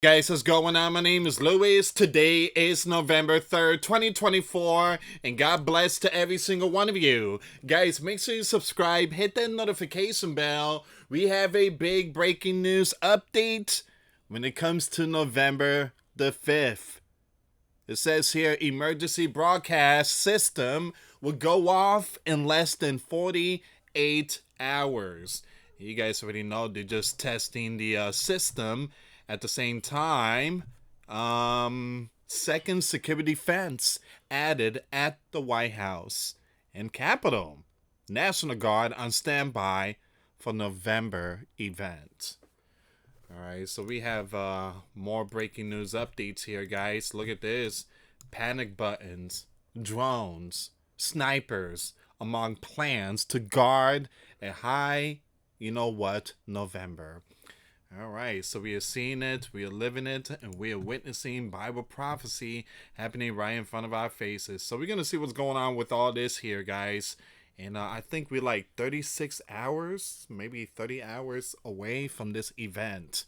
Guys, what's going on? My name is Luis. Today is November 3rd, 2024, and God bless to every single one of you. Guys, make sure you subscribe, hit that notification bell. We have a big breaking news update when it comes to November the 5th. It says here, emergency broadcast system will go off in less than 48 hours. You guys already know they're just testing the system. At the same time, second security fence added at the White House and Capitol. National Guard on standby for November event. All right, so we have more breaking news updates here, guys. Look at this. Panic buttons, drones, snipers among plans to guard a high, November. All right, so we are seeing it, we are living it, and we are witnessing Bible prophecy happening right in front of our faces. So we're going to see what's going on with all this here, guys. And I think we're like 36 hours, maybe 30 hours away from this event.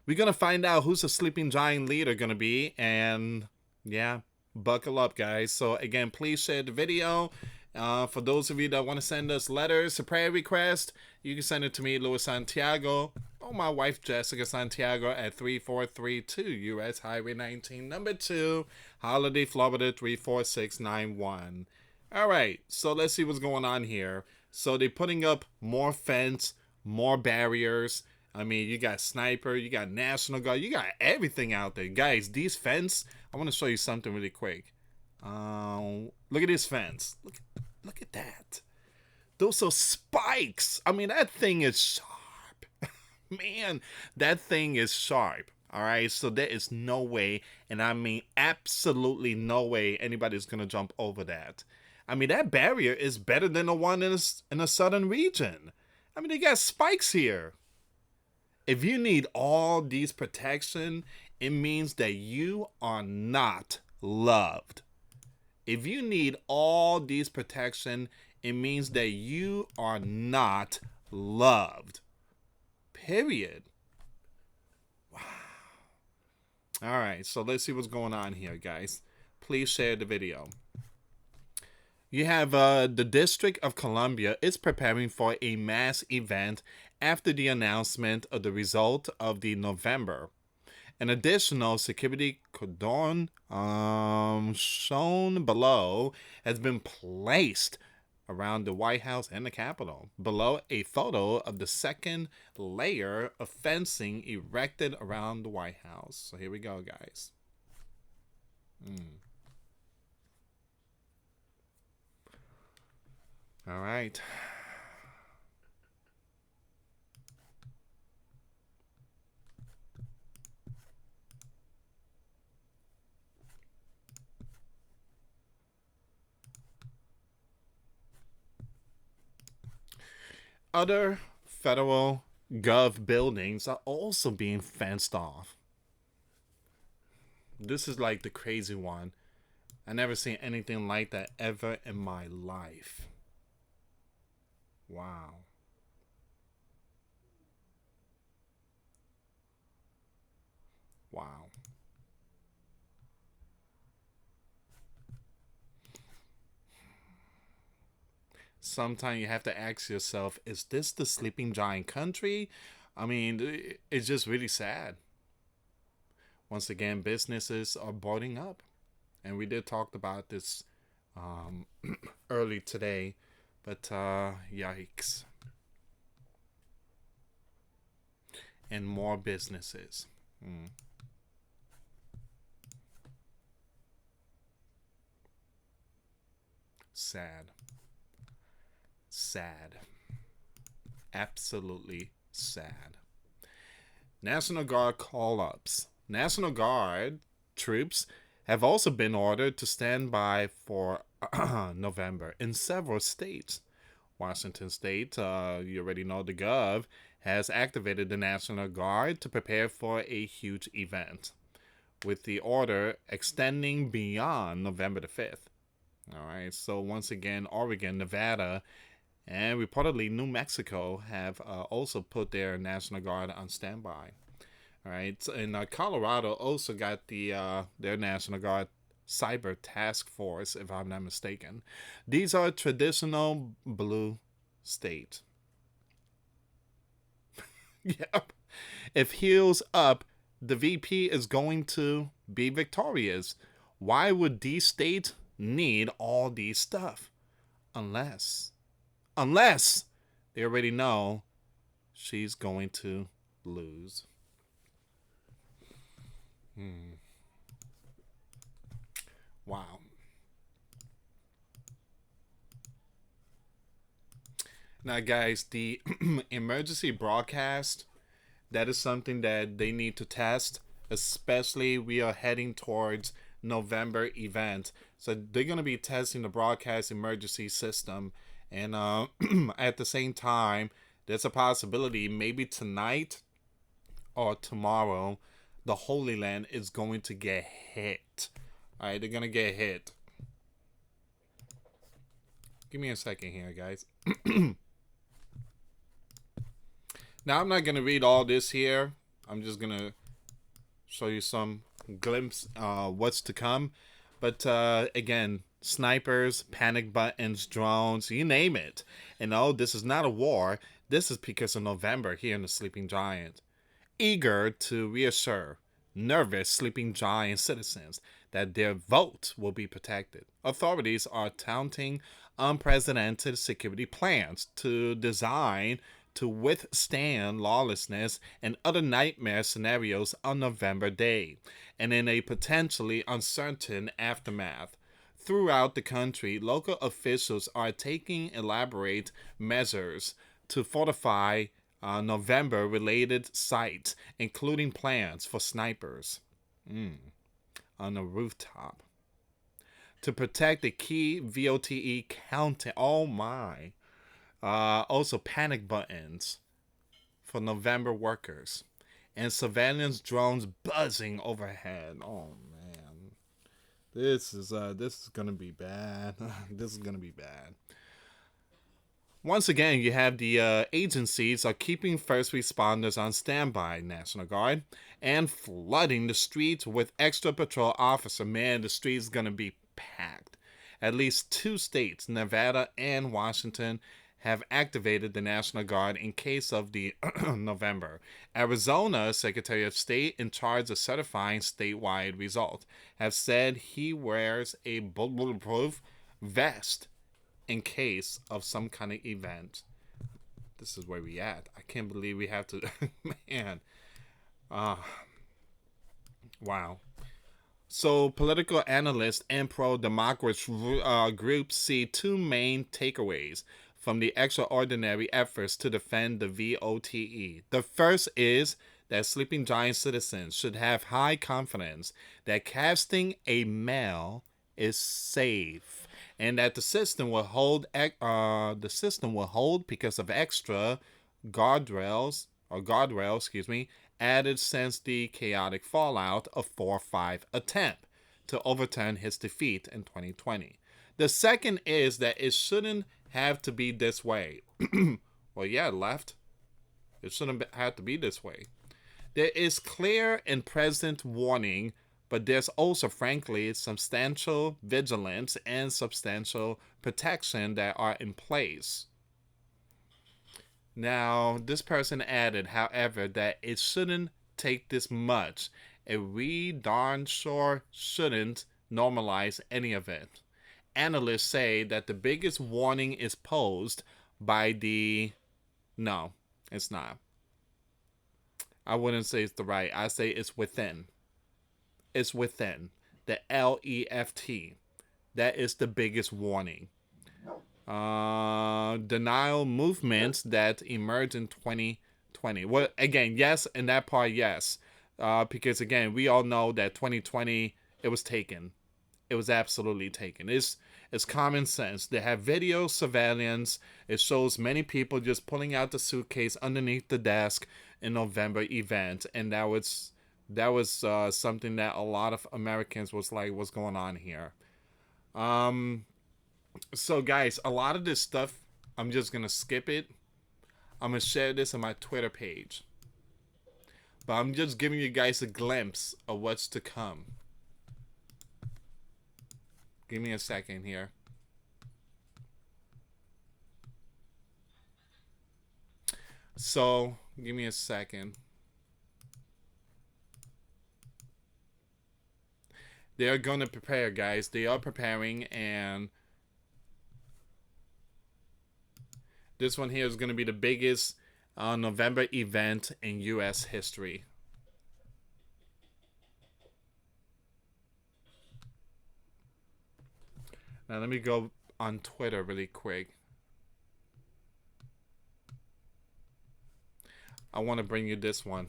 We're going to find out who's the sleeping giant leader going to be. And yeah, buckle up, guys. So again, please share the video. For those of you that want to send us letters, a prayer request, you can send it to me, US Santiago, or my wife, Jessica Santiago, at 3432 US Highway 19, number 2, Holiday, Florida 34691. All right, so let's see what's going on here. So they're putting up more fence, more barriers. I mean, you got sniper, you got National Guard, you got everything out there. Guys, these fence, I want to show you something really quick. Look at this fence. Look at that. Those are spikes. I mean, that thing is sharp. Man, that thing is sharp. All right, so there is no way, and I mean absolutely no way anybody's going to jump over that. I mean, that barrier is better than the one in the southern region. I mean, they got spikes here. If you need all these protection, it means that you are not loved. If you need all these protection, it means that you are not loved. Period. Wow. All right, so let's see what's going on here, guys. Please share the video. You have the District of Columbia is preparing for a mass event after the announcement of the result of the November. An additional security cordon shown below has been placed around the White House and the Capitol. Below, a photo of the second layer of fencing erected around the White House. So here we go, guys. All right. Other federal gov buildings are also being fenced off. This is like the crazy one. I never seen anything like that ever in my life. Wow. Wow. Sometimes you have to ask yourself, is this the sleeping giant country? I mean, it's just really sad. Once again, businesses are boarding up. And we did talk about this um, early today, but yikes. And more businesses. Sad. Sad. Absolutely sad. National Guard call ups. National Guard troops have also been ordered to stand by for November in several states. Washington State, you already know the Gov, has activated the National Guard to prepare for a huge event, with the order extending beyond November the 5th. All right, so once again, Oregon, Nevada, and reportedly New Mexico have also put their National Guard on standby. All right, so, and Colorado also got their National Guard Cyber Task Force, if I'm not mistaken. These are traditional blue state. Yep. If heels up, the VP is going to be victorious. Why would these states need all these stuff? Unless they already know she's going to lose. Wow. Now, guys, the emergency broadcast, that is something that they need to test, especially we are heading towards November event. So they're going to be testing the broadcast emergency system. And at the same time, there's a possibility maybe tonight or tomorrow, the Holy Land is going to get hit. All right, they're going to get hit. Give me a second here, guys. Now, I'm not going to read all this here. I'm just going to show you some glimpse what's to come. But again, snipers, panic buttons, drones, you name it. And no, this is not a war. This is because of November here in the Sleeping Giant. Eager to reassure nervous Sleeping Giant citizens that their vote will be protected. Authorities are touting unprecedented security plans to design to withstand lawlessness and other nightmare scenarios on November Day, and in a potentially uncertain aftermath. Throughout the country, local officials are taking elaborate measures to fortify November related sites, including plans for snipers on the rooftop to protect the key VOTE counting. Oh my. Also, panic buttons for November workers and surveillance drones buzzing overhead. Oh man, this is gonna be bad. This is gonna be bad. Once again, you have the agencies are keeping first responders on standby, National Guard, and flooding the streets with extra patrol officer. Man, the streets gonna be packed. At least 2 states, Nevada and Washington, have activated the National Guard in case of the November. Arizona Secretary of State in charge of certifying statewide results have said he wears a bulletproof vest in case of some kind of event. This is where we at. I can't believe we have to. Man. Wow. So, political analysts and pro-democracy groups see 2 main takeaways from the extraordinary efforts to defend the VOTE. The first is that Sleeping Giant citizens should have high confidence that casting a mail is safe, and that the system will hold. Because of extra guardrails, added since the chaotic fallout of 4-5 attempt to overturn his defeat in 2020. The second is that it shouldn't have to be this way. Well, yeah, left. It shouldn't have to be this way. There is clear and present warning, but there's also, frankly, substantial vigilance and substantial protection that are in place. Now, this person added, however, that it shouldn't take this much, and we darn sure shouldn't normalize any of it. Analysts say that the biggest warning is posed by the... No, it's not. I wouldn't say it's the right. I say it's within. It's within. The left. That is the biggest warning. Denial movements that emerged in 2020. Well, again, yes, in that part, yes. Because, again, we all know that 2020, it was taken. It was absolutely taken. It's common sense. They have video surveillance. It shows many people just pulling out the suitcase underneath the desk in November event, and that was something that a lot of Americans was like, what's going on here? So guys, a lot of this stuff, I'm just gonna skip it. I'm gonna share this on my Twitter page. But I'm just giving you guys a glimpse of what's to come. Give me a second here. So, give me a second. They are going to prepare, guys. They are preparing, and this one here is going to be the biggest November event in US history. Now, let me go on Twitter really quick. I want to bring you this one.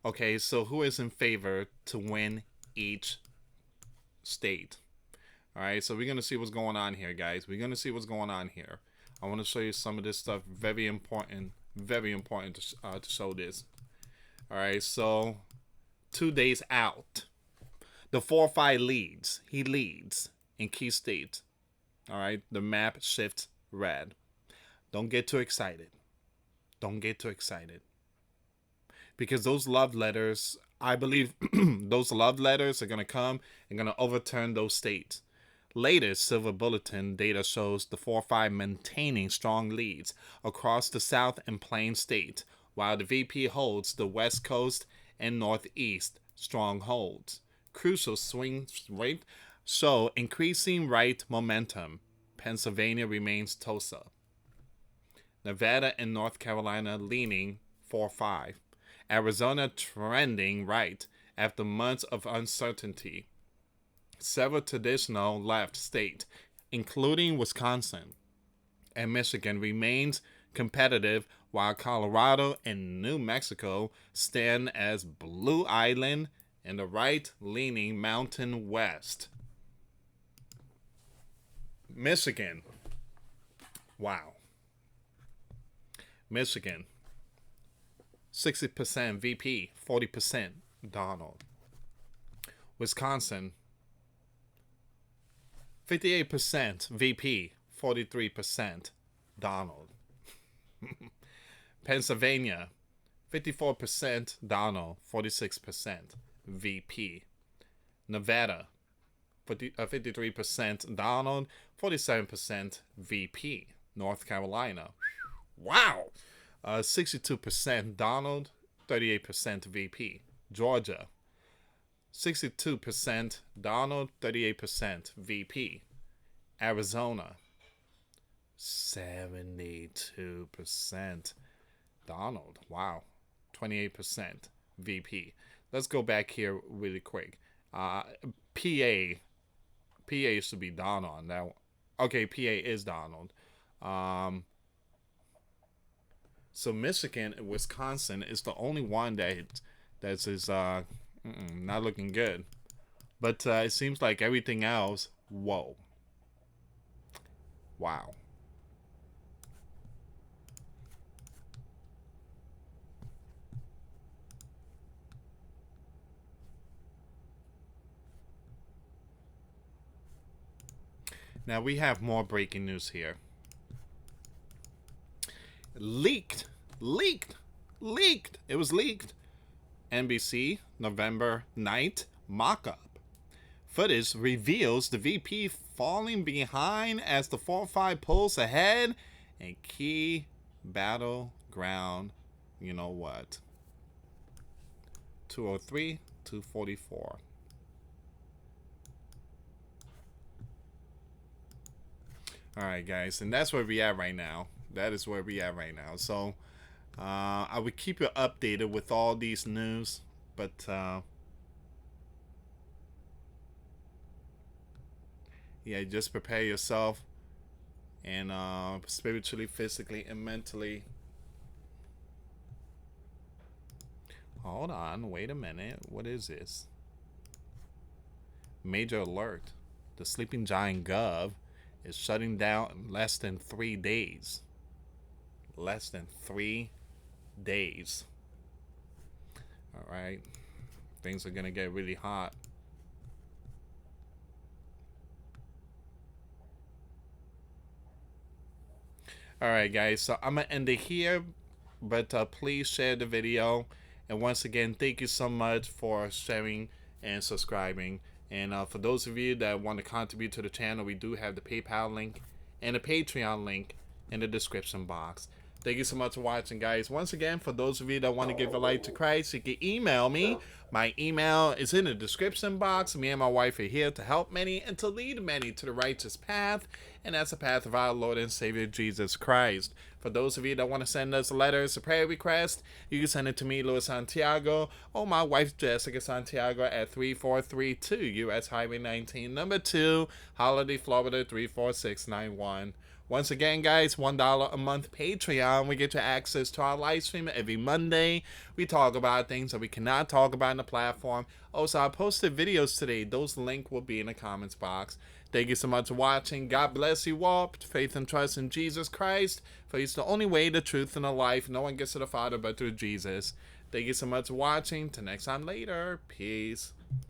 Okay, so who is in favor to win each state? All right, so we're going to see what's going on here, guys. We're going to see what's going on here. I want to show you some of this stuff. Very important to show this. All right, so 2 days out, the 4-5 leads. He leads in key states. All right, the map shifts red. Don't get too excited. Don't get too excited. Because those love letters, I believe those love letters are going to come and going to overturn those states. Latest Silver Bulletin data shows the 4-5 maintaining strong leads across the South and Plain State, while the VP holds the West Coast and Northeast strongholds. Crucial swing rate show increasing right momentum. Pennsylvania remains Tulsa. Nevada and North Carolina leaning 4-5. Arizona trending right after months of uncertainty. Several traditional left states, including Wisconsin and Michigan, remains competitive, while Colorado and New Mexico stand as Blue Island and the right-leaning Mountain West. Michigan. Wow. Michigan. 60% VP, 40% Donald. Wisconsin, 58% VP, 43% Donald. Pennsylvania, 54% Donald, 46% VP. Nevada, 53% Donald, 47% VP. North Carolina, wow! 62% Donald, 38% VP. Georgia, 62% Donald, 38% VP. Arizona, 72% Donald. Wow. 28% VP. Let's go back here really quick. PA should be Donald now. Okay, PA is Donald. So Michigan and Wisconsin is the only one that is not looking good. But it seems like everything else, whoa. Wow. Now we have more breaking news here. Leaked. It was leaked. NBC, November 9th, mock-up. Footage reveals the VP falling behind as the 4-5 pulls ahead in key battleground. You know what? 203, 244. Alright, guys, and that's where we at right now. That is where we at right now. So, I would keep you updated with all these news, but yeah, just prepare yourself, and spiritually, physically, and mentally. Hold on, wait a minute. What is this? Major alert. The sleeping giant Gov is shutting down in less than 3 days. Less than 3 days. Alright. Things are gonna get really hot. All right, guys. So I'm gonna end it here, but please share the video. And once again, thank you so much for sharing and subscribing. And for those of you that want to contribute to the channel, we do have the PayPal link and the Patreon link in the description box. Thank you so much for watching, guys. Once again, for those of you that want to give your life to Christ, you can email me. My email is in the description box. Me and my wife are here to help many and to lead many to the righteous path, and that's the path of our Lord and Savior Jesus Christ. For those of you that want to send us letters, a prayer request, you can send it to me, US Santiago, or my wife, Jessica Santiago, at 3432 US Highway 19, number 2, Holiday, Florida 34691. Once again, guys, $1 a month Patreon. We get you access to our live stream every Monday. We talk about things that we cannot talk about in the platform. Also, I posted videos today. Those links will be in the comments box. Thank you so much for watching. God bless you all. Put faith and trust in Jesus Christ, for He's the only way, the truth, and the life. No one gets to the Father but through Jesus. Thank you so much for watching. Till next time later. Peace.